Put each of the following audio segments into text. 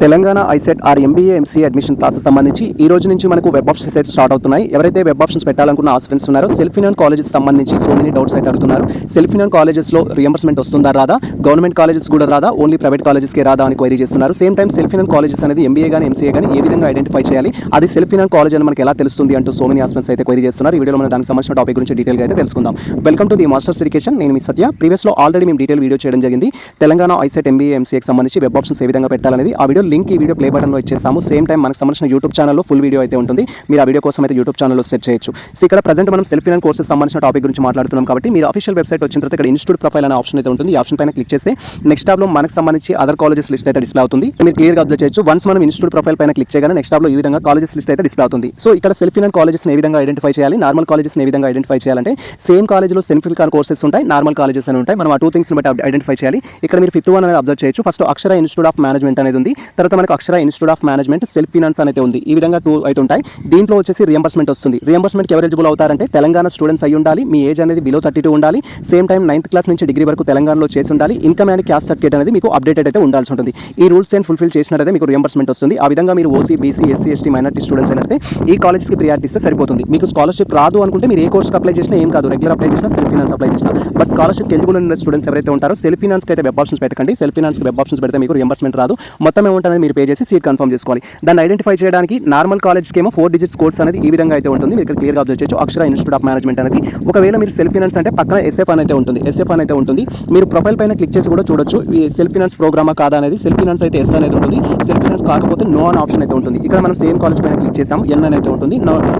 Telangana ICET or MBA MCA admission classes సంబంధించి ఈ రోజు నుంచి మనకు వెబ్ ఆప్షన్స్ అయితే స్టార్ట్ అవుతున్నాయి. ఎవరైతే వెబ్ ఆప్షన్స్ పెట్టాలనుకున్న ఆస్పిరెంట్స్ ఉన్నారో సెల్ఫ్ ఫినాన్స్ కాలేజెస్ సంబంధించి సో మెనీ డౌట్స్ అయితే అడుగుతున్నారు. సెల్ఫ్ ఫినాన్స్ కాలేజెస్లో రియంబర్స్మెంట్ వస్తుందా రాదా, గవర్నమెంట్ కాలేజెస్ కూడా రాదా, ఓన్లీ ప్రైవేట్ కాలేజెస్కే రాదా అని క్వైరీ చేస్తున్నారు. Same time self finance colleges అనేది ఎంబీఏ కానీ ఎంసీఏ కానీ ఏ విధంగా ఐడెంటిఫై చేయాలి, అది సెల్ఫ్ ఫినాన్స్ కాలేజ్ అని మనకి ఎలా తెలుస్తుంది అంటూ సో మెనీ ఆస్పిరెంట్స్ అయితే క్వైరీ చేస్తున్నారు. ఈ వీడియోలో మనం దానికి సంబంధించిన టాపిక్ గురించి డీటెయిల్గా అయితే తెలుసుకుందాం. Welcome to the masters education. నేను మీ సత్య. ప్రీవియస్లో ఆల్రెడీ మేము డీటెయిల్ వీడియో చేయడం జరిగింది. తెలంగాణ ఐసెట్ ఎంబీఏ ఎంసీఏకి సంబంధించి వెబ్ ఆప్షన్స్ ఏ విధంగా పెట్టాలనేది. ఆ వీడియో లింక్ ఈ వీడియో ప్లే బటన్లో ఇచ్చేస్తాము. సేమ్ టైం మనకు సంబంధించిన యూట్యూబ్ ఛానల్లో ఫుల్ వీడియో అయితే ఉంటుంది. మీరు ఆ వీడియో కోసం అయితే యూట్యూబ్ ఛానల్లో సెర్చ్ చేయొచ్చు. సో ఇక్కడ ప్రజెంట్ మనం సెల్ఫ్ ఫినాన్స్ కోర్సెస్ సంబంధించిన టాపిక్ గురించి మాట్లాడుతున్నాం కాబట్టి మీరు అఫీషియల్ వెబ్సైట్ వచ్చిన తర్వాత ఇక్కడ ఇన్స్టిట్యూట్ ప్రొఫైల్ అనే ఆప్షన్ అయితే ఉంటుంది. ఈ ఆప్షన్ పైన క్లిక్ చేస్తే నెక్స్ట్ టాబ్లో మనకు సంబంధించి అదర్ కాలేజెస్ లిస్ట్ అయితే డిస్ప్లే అవుతుంది. మీరు క్లియర్గా అబ్జర్వ్ చేయొచ్చు. వన్స్ మనం ఇన్స్టిట్యూట్ ప్రొఫైల్ పైన క్లిక్ చేయగానే నెక్స్ట్ టాబ్లో ఈ విధంగా కాలేజెస్ లిస్ట్ అయితే డిస్ప్లే అవుతుంది. సో ఇక్కడ సెల్ఫ్ ఫినాన్స్ కాలేజెస్ ఏ విధంగా ఐడెంటిఫై చేయాలి, నార్మల్ కాలేజెస్ ఏ విధంగా ఐడెంటిఫై చేయాలంటే సేమ్ కాలేజ్లో సెల్ఫ్ ఫినాన్స్ కోర్సెస్ ఉంటాయి, నార్మల్ కాలేజెస్ అని ఉంటాయి. మనం ఆ టూ థింగ్స్ బట్టి ఐడెంటిఫై చేయాలి. ఇక్కడ మీరు ఫిఫ్త్ వన్ అనేది అబ్జర్వ్ చేయొచ్చు. First Akshara institute of management అనేది ఉంది. తర్వాత మనకు Akshara institute of management self finance అనేది ఉంది. ఈ విధంగా టూ అయితే ఉంటాయి. దీంట్లో వచ్చేసి రియంబర్స్మెంట్ వస్తుంది. రియంబర్స్మెంట్కి ఎవరు ఎలిజిబుల్ అవుతారంటే తెలంగాణ స్టూడెంట్స్ అయి ఉండాలి, మీ ఏజ్ అనేది బిలో 32 ఉండాలి, సేమ్ టైం 9th క్లాస్ నుంచి డిగ్రీ వరకు తెలంగాణలో చేసి ఉండాలి, ఇన్కమ్ అండ్ క్యాస్ట్ సర్టిఫికేట్ అనేది మీకు అప్డేటెడ్ అయితే ఉండాల్సి ఉంటుంది. ఈ రూల్స్ అండ్ ఫుల్ఫిల్ చేసినట్లయితే మీకు రియంబర్స్మెంట్ వస్తుంది. ఆ విధంగా మీరు OC, BC, SC, ST, minority students అయితే ఈ కాలేజ్కి ప్రియారిటీ ఇస్తే సరిపోతుంది. మీకు స్కాలర్షిప్ రాదు అనుకుంటే మీరు ఏ కోర్స్కి అప్లై చేసినా ఏం కాదు, రెగ్యులర్ అప్లై చేసినా సెల్ఫ్ ఫినాన్స్ అప్లై చేసినా. బట్ స్కాలర్షిప్ ఎలిజిబుల్ ఉన్న స్టూడెంట్స్ ఎవరైతే ఉంటారో సెల్ఫ్ ఫినాన్స్కి అయితే వెబ్ ఆప్షన్స్ పెట్టకండి. సెల్ఫ్ ఫినాన్స్కి వెబ్ ఆప్షన్స్ పెడితే మీకు రియంబర్స్మెంట్ రాదు. మొత్తం అమౌంట్ అనేది మీరు పే చేసి సీట్ కన్ఫర్మ్ చేసుకోవాలి. దాన్ని ఐడెంటిఫై చేయడానికి నార్మల్ కాలేజ్కి ఏమో 4 డిజిట్స్ కోర్స్ అనేది ఈ విధంగా అయితే ఉంటుంది. మీరు ఇక్కడ క్లియర్గా అబ్జర్వ్ చేయొచ్చు. అక్షర ఇన్స్టిట్యూట్ ఆఫ్ మేనేజ్మెంట్ అనేది. ఒకవేళ మీరు సెల్ఫ్ ఫినాన్స్ అంటే పక్కన ఎస్ఎఫ్ అని అయితే ఉంటుంది. ఎస్ఎఫ్ అని అయితే ఉంటుంది. మీరు ప్రొఫైల్ పైన క్లిక్ చేసి కూడా చూడొచ్చు ఈ సెల్ఫ్ ఫినాన్స్ ప్రోగ్రామా కాదా అనేది. సెల్ఫ్ ఫినాన్స్ అయితే ఎస్ అనేది ఉంటుంది. సెల్ఫ్ ఫినాన్స్ కాకపోతే నో అనే ఆప్షన్ అయితే ఉంటుంది. ఇక్కడ మనం సేమ్ కాలేజ్ పైన క్లిక్ చేసాం, ఎన్ అని అయితే ఉంటుంది.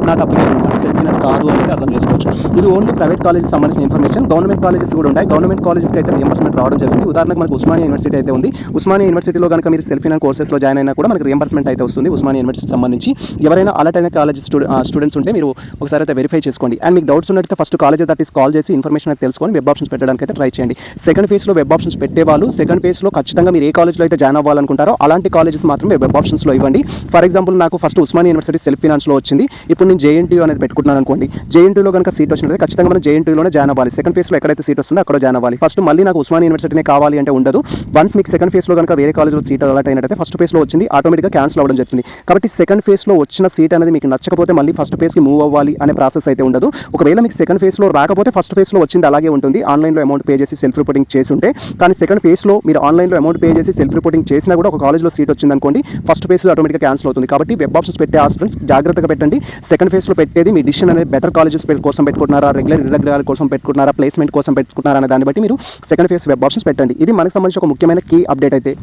నాట్ అప్లికేబుల్ అనమాట. సెల్ఫ్ ఫినాన్స్ కాదు అనేది అర్థం చేసుకోవచ్చు. ఇది ఓన్లీ ప్రైవేట్ కాలేజ్ సంబంధించిన ఇన్ఫర్మేషన్. గవర్నమెంట్ కాలేజెస్ కూడా ఉంటాయి. గవర్నమెంట్ కాలేజెస్కి అయితే రియంబర్స్మెంట్ రావడం జరిగింది. ఉదాహరణకు మనకు ఉస్మానియా యూనివర్సిటీ అయితే ఉంది. ఉస్మానియా యూనివర్సిటీలో కనుక మీరు సెల్ఫ్ ఫినాన్స్ కోర్సెస్లో జాయిన్ అయినా కూడా మనకి రియంబర్స్మెంట్ అయితే వస్తుంది. ఉస్మానియా యూనివర్సిటీ సంబంధించి ఎవరైనా అలర్ట్ అయిన కాలేజ్ స్టూడెంట్స్ ఉంటే మీరు ఒకసారి అయితే వెరిఫై చేసుకోండి. అండ్ మీకు డౌట్స్ ఉన్నట్లయితే ఫస్ట్ కాలేజ్ దట్ కాల్ చేసి ఇన్ఫర్మేషన్ అయితే తెలుసుకొని వెబ్ ఆప్షన్స్ పెట్టడానికి అయితే ట్రై చేయండి. సెకండ్ ఫేజ్లో వెబ్ ఆప్షన్స్ పెట్టేవాళ్ళు సెకండ్ ఫేజ్లో ఖచ్చితంగా మీరు ఏ కాలేజ్లో అయితే జాయిన్ అవ్వాలనుకుంటారో అలాంటి కాలేజెస్ మాత్రమే వెబ్ ఆప్షన్స్లో ఇవ్వండి. ఫర్ ఎగ్జాంపుల్ నాకు ఫస్ట్ ఉస్మానియా యూనివర్సిటీ సెల్ఫ్ ఫినాన్స్లో వచ్చింది. ఇప్పుడు నేను జేఎన్టీయూ అనేది పెట్టుకుంటున్నాను అనుకోండి. జేఎన్టీయూలో కనుక సీట్ వచ్చినట్లయితే ఖచ్చితంగా మనం జేఎన్టీయూలోనే జాయిన్ అవ్వాలి. సెకండ్ ఫేజ్లో ఎక్కడైతే సీట్ వస్తుందో అక్కడ జాయిన్ అవ్వాలి. ఫస్ట్ మళ్ళీ నాకు ఉస్మానియా యూనివర్సిటీనే కావాలి అంటే ఉండదు. వన్స్ మీకు సెకండ్ ఫేజ్లో కనుక వేరే కాలేజ్లో సీట్ అలాట్ అయినట్టయితే ఫస్ట్ ఫేజ్లో వచ్చింది ఆటోమేటిక్గా క్యాన్సిల్ అవ్వడం జరుగుతుంది. కాబట్టి సెకండ్ ఫేజ్లో వచ్చిన సీట్ అనేది మీకు నచ్చకపోతే మళ్ళీ ఫస్ట్ ఫేజ్కి మూవ్ అవ్వాలి అనే ప్రాసెస్ అయితే ఉండదు. ఒకవేళ మీకు సెకండ్ ఫేజ్లో రాకపోతే ఫస్ట్ ఫేజ్లో వచ్చింది అలాగే ఉంటుంది. ఆన్లైన్లో అమౌంట్ పే చేసి సెల్ఫ్ రిపోర్టింగ్ చేసి ఉంటే. కానీ సెకండ్ ఫేజ్లో మీరు ఆన్లైన్లో అమౌంట్ పే చేసి సెల్ఫ్ రిపోర్టింగ్ చేసినా కూడా ఒక కాలేజ్లో సీట్ వచ్చింది అనుకోండి, ఫస్ట్ ఫేజ్లో ఆటోమేటిక్గా క్యాన్సిల్ అవుతుంది. కాబట్టి వెబ్ ఆప్షన్స్ పెట్టే ఆస్పిరెంట్స్ జాగ్రత్తగా పెట్టండి. సెకండ్ ఫేజ్లో పెట్టేది మీ డిసిషన్ అనేది బెటర్ కాలేజెస్ కోసం పెట్టుకుంటున్నారా, రెగ్యులర్ కోసం పెట్టుకుంటున్నారా, ప్లేస్మెంట్ కోసం పెట్టుకుంటున్నారా అనే దాన్ని బట్టి మీరు సెకండ్ ఫేజ్ వెబ్ ఆప్షన్స్ పెట్టండి. ఇది మనకు సంబంధించి ఒక ముఖ్యమైన కీ అప్డేట్ అయితే.